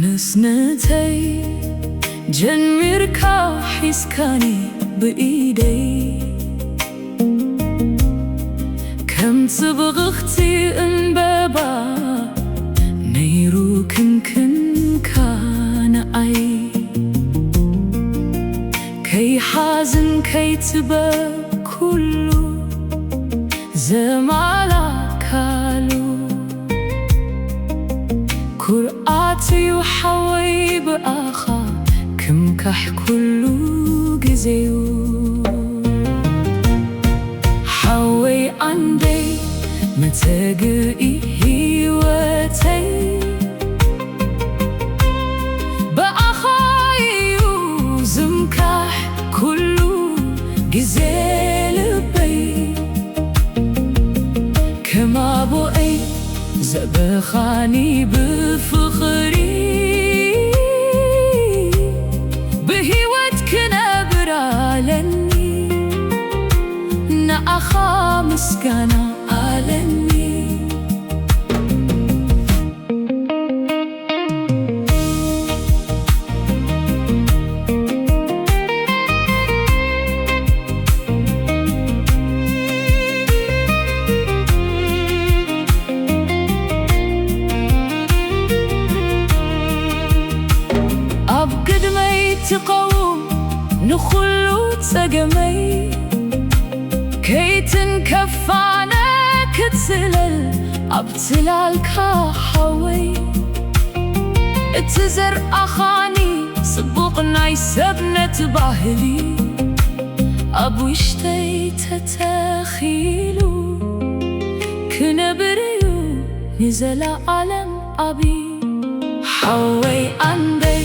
نسنتي جنميركا حسكاني بإيدي كم تبغختي انبابا نيرو كن كان أي كي حازن كي تبا كله زمالا كالو كرآتي وحوي بآخا كم كح كله جزيو حوي عندي متاجئي هيوتي بآخاي وزمكح كله جزيل بي كما بوئي زبخاني بفخري بهيوتك نبر علني نأخا مسكنا علني تقوم نخلو تسقمي كي تنكفانا كتسلل أبتلال كحوي اتزر أخاني صبوقنا يسبنا تباهلي أبو يشتي تتخيلو كنبريو نزل عالم أبي حوي عندي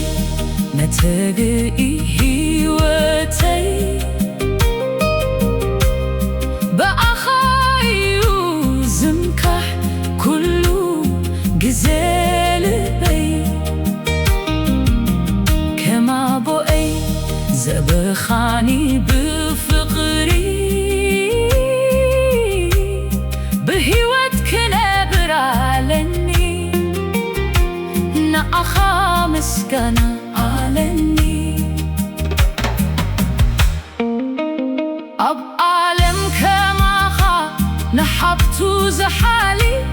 متاجئي هيوتي بآخاي وزمكح كله جزيل بي كما بوئي زبخاني بفقري بهيوتك نبر علني نأخا مسكنا أب عالم كماخا نحبتو زحالي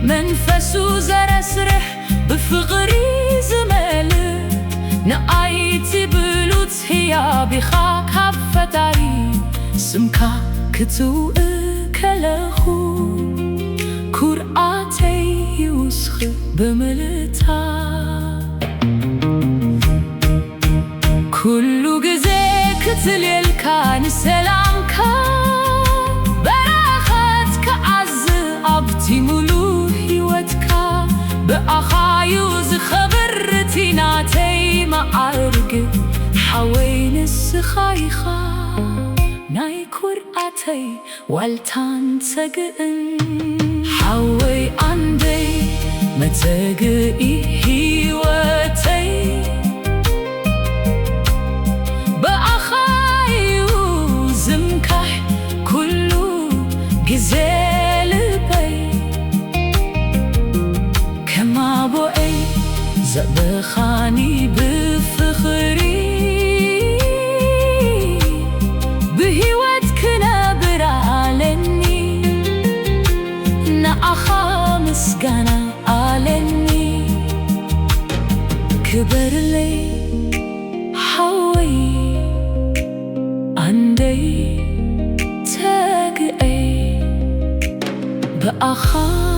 منفسو زرسرح بفغري زمالي نقايتي بلوت هيا بخا كفتاري سمكا كتو اكلخو كرآتي يوسخ بملتا كل جزء كتليل كان سلامكا براخاتك عز أبتي ملو هيوتكا بأخايوز خبرتي ناتي معارق حوين السخايخا ناي كرآتي والتان تقئن حوي عندي متقئي هيوتي بآخاي وزمكح كله جزيل بي كما بوئي زبخاني بفخري بهيوتك نبر علني نأخا مسكنا علني كبر لي حوي عندي تاقئي بأخاي